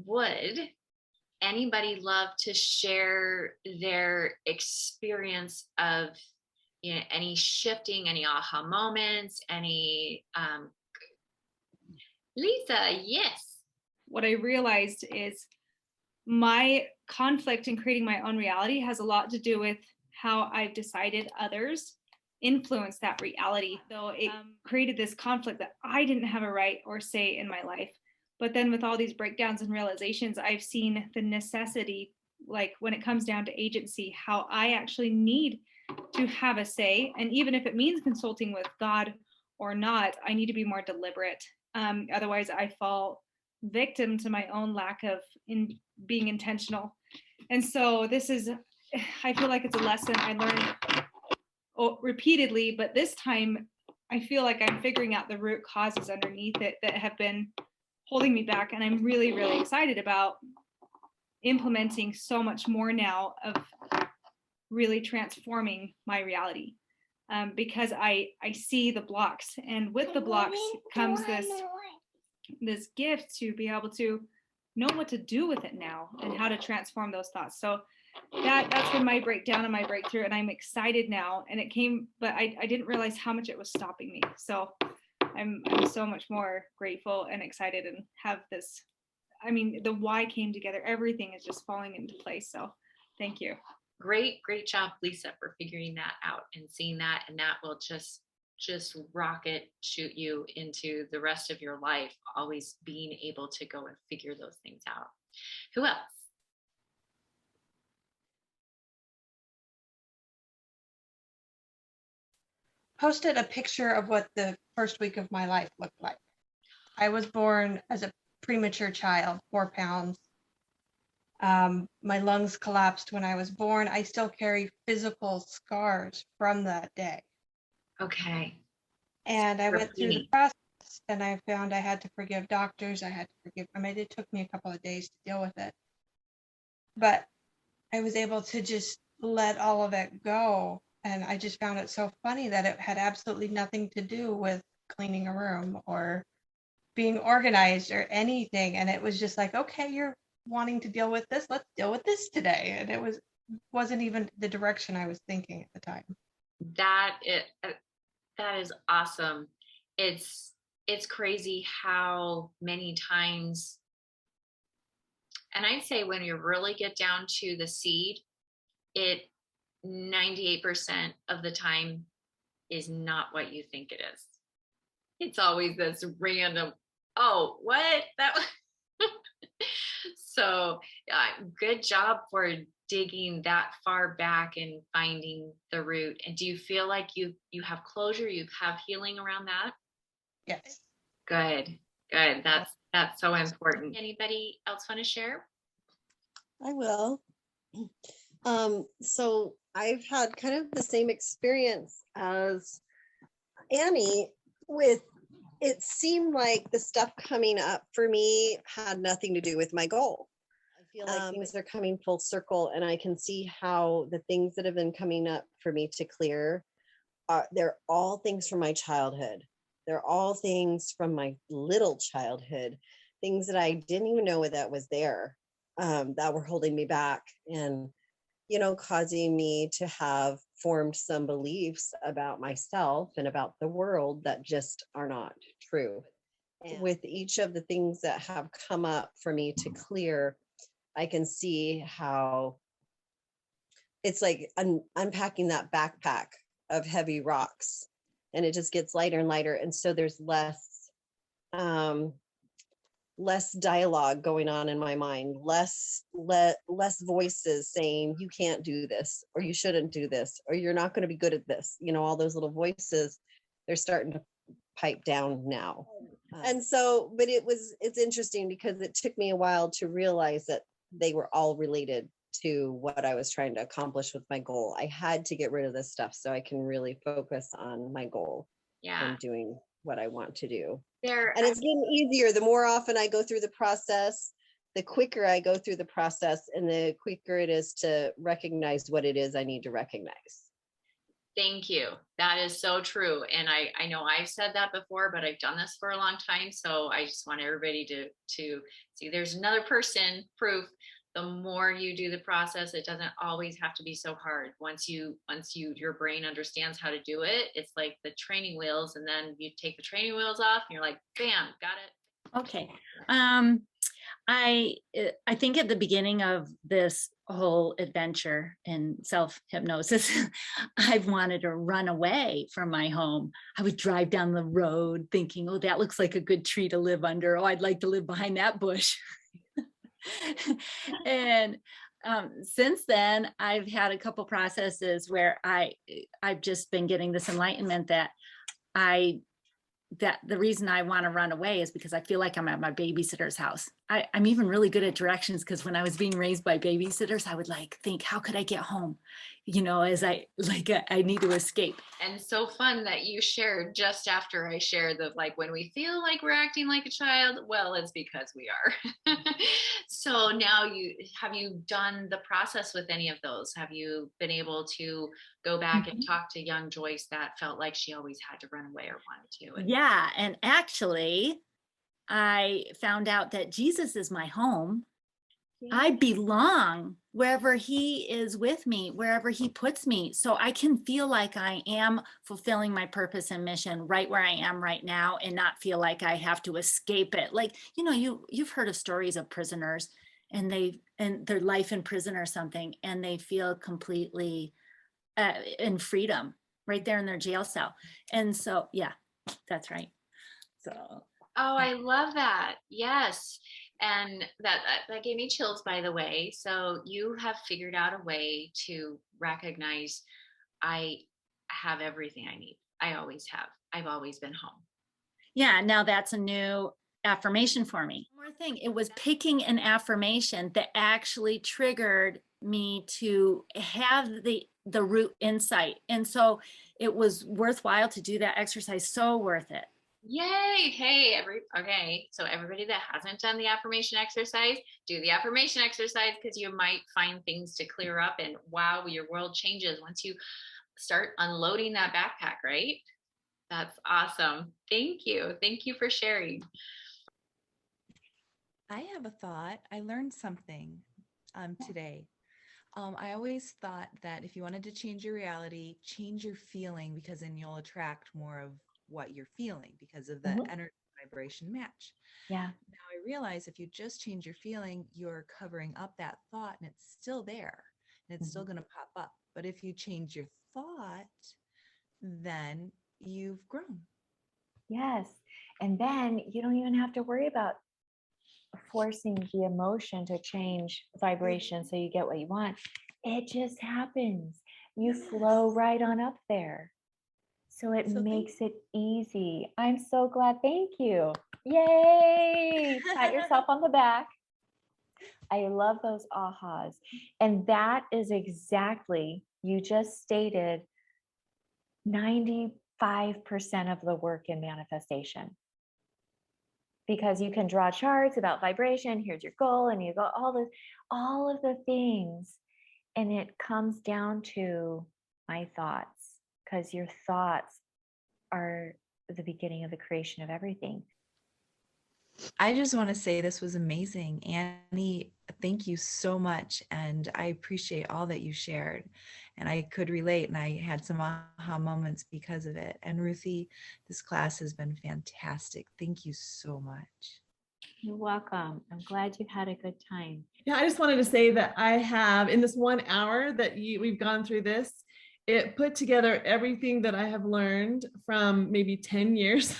would anybody love to share their experience of any shifting, any aha moments, any Lisa, yes. What I realized is my conflict in creating my own reality has a lot to do with how I've decided others influence that reality. So it created this conflict that I didn't have a right or say in my life. But then with all these breakdowns and realizations, I've seen the necessity, like when it comes down to agency, how I actually need to have a say. And even if it means consulting with God or not, I need to be more deliberate. Otherwise, I fall victim to my own lack of being intentional. And so this is, I feel like it's a lesson I learned repeatedly, but this time I feel like I'm figuring out the root causes underneath it that have been holding me back. And I'm really, really excited about implementing so much more now of really transforming my reality, because I see the blocks, and with the blocks comes this gift to be able to know what to do with it now and how to transform those thoughts. So that's been my breakdown and my breakthrough, and I'm excited now. And it came, but I didn't realize how much it was stopping me. So I'm so much more grateful and excited, and have this, I mean, the why came together. Everything is just falling into place. So thank you. Great job, Lisa, for figuring that out and seeing that. And that will just rocket shoot you into the rest of your life, always being able to go and figure those things out. Who else? Posted a picture of what the first week of my life looked like. I was born as a premature child, 4 pounds. My lungs collapsed when I was born. I still carry physical scars from that day. Okay. And I went through the process, and I found I had to forgive doctors. I had to forgive, I mean, it took me a couple of days to deal with it. But I was able to just let all of it go. And I just found it so funny that it had absolutely nothing to do with cleaning a room or being organized or anything. And it was just like, okay, you're wanting to deal with this, let's deal with this today. And it wasn't even the direction I was thinking at the time. That is awesome. It's crazy how many times, and I'd say when you really get down to the seed, it 98% of the time is not what you think it is. It's always this random, oh, what? That So good job for digging that far back and finding the root. And do you feel like you have closure, you have healing around that? Yes. Good. That's so important. Anybody else want to share? I will. So I've had kind of the same experience as Annie. With it seemed like the stuff coming up for me had nothing to do with my goal. I feel like things are coming full circle, and I can see how the things that have been coming up for me to clear they're all things from my childhood. They're all things from my little childhood, things that I didn't even know that was there, that were holding me back and, causing me to have formed some beliefs about myself and about the world that just are not true. And with each of the things that have come up for me to clear, I can see how it's like unpacking that backpack of heavy rocks, and it just gets lighter and lighter. And so there's less dialogue going on in my mind, less voices saying you can't do this, or you shouldn't do this, or you're not going to be good at this. All those little voices, they're starting to pipe down now. And so, but it's interesting because it took me a while to realize that they were all related to what I was trying to accomplish with my goal. I had to get rid of this stuff so I can really focus on my goal and doing what I want to do. And it's getting easier. The more often I go through the process, the quicker I go through the process, and the quicker it is to recognize what it is I need to recognize. Thank you. That is so true. And I know I've said that before, but I've done this for a long time. So I just want everybody to see there's another person proof. The more you do the process, it doesn't always have to be so hard. Once your brain understands how to do it, it's like the training wheels, and then you take the training wheels off and you're like, bam, got it. Okay. I think at the beginning of this whole adventure in self-hypnosis, I've wanted to run away from my home. I would drive down the road thinking, oh, that looks like a good tree to live under. Oh, I'd like to live behind that bush. And since then, I've had a couple processes where I've just been getting this enlightenment that the reason I want to run away is because I feel like I'm at my babysitter's house. I'm even really good at directions, because when I was being raised by babysitters, I would like think, how could I get home? As I need to escape. And so fun that you shared just after I shared the, like, when we feel like we're acting like a child, well, it's because we are. So now have you done the process with any of those? Have you been able to go back and talk to young Joyce that felt like she always had to run away or wanted to? Yeah. And actually, I found out that Jesus is my home. I belong wherever he is with me, wherever he puts me. So I can feel like I am fulfilling my purpose and mission right where I am right now, and not feel like I have to escape it. Like, you've heard of stories of prisoners and their life in prison or something, and they feel completely in freedom right there in their jail cell. And so, yeah, that's right. So. Oh, I love that. Yes. And that gave me chills, by the way. So you have figured out a way to recognize, I have everything I need. I always have. I've always been home. Yeah, now that's a new affirmation for me. One more thing, it was picking an affirmation that actually triggered me to have the root insight. And so it was worthwhile to do that exercise. So worth it. Yay. Hey, okay. So everybody that hasn't done the affirmation exercise, do the affirmation exercise, because you might find things to clear up, and wow, your world changes once you start unloading that backpack, right? That's awesome. Thank you. Thank you for sharing. I have a thought. I learned something today. I always thought that if you wanted to change your reality, change your feeling, because then you'll attract more of what you're feeling because of the energy vibration match. Yeah. Now I realize if you just change your feeling, you're covering up that thought, and it's still there and it's still going to pop up. But if you change your thought, then you've grown. Yes. And then you don't even have to worry about forcing the emotion to change vibration so you get what you want. It just happens. You flow right on up there. So it makes it easy. I'm so glad. Thank you. Yay. Pat yourself on the back. I love those ahas. And that is exactly, you just stated 95% of the work in manifestation. Because you can draw charts about vibration. Here's your goal, and you go all of the things. And it comes down to my thoughts. Because your thoughts are the beginning of the creation of everything. I just want to say this was amazing. Annie, thank you so much. And I appreciate all that you shared. And I could relate, and I had some aha moments because of it. And Ruthie, this class has been fantastic. Thank you so much. You're welcome. I'm glad you had a good time. Yeah, I just wanted to say that I have, in this 1 hour that we've gone through this, it put together everything that I have learned from maybe 10 years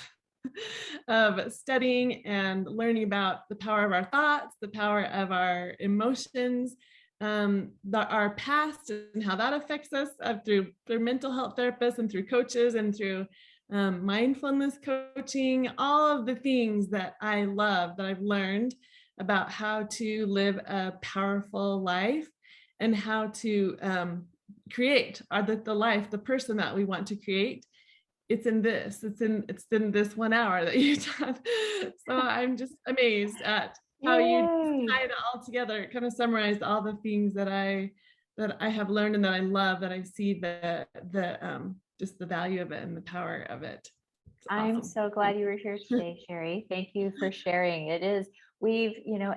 of studying and learning about the power of our thoughts, the power of our emotions, our past and how that affects us through mental health therapists and through coaches and through mindfulness coaching, all of the things that I love that I've learned about how to live a powerful life and how to create the person that we want to create. It's in this 1 hour that you've done. So I'm just amazed at how you tied it all together, kind of summarized all the things that I that I have learned and that I love, that I see the just the value of it and the power of it. It's I'm awesome. so glad you were here today, Sherry. Thank you for sharing. It is, we've,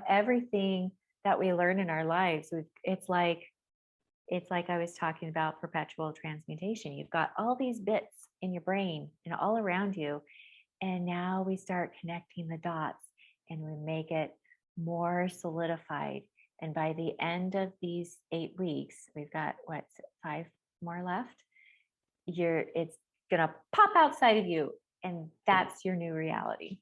everything that we learn in our lives, it's like I was talking about perpetual transmutation. You've got all these bits in your brain and all around you. And now we start connecting the dots and we make it more solidified. And by the end of these 8 weeks, we've got 5 more left. It's gonna pop outside of you, and that's your new reality.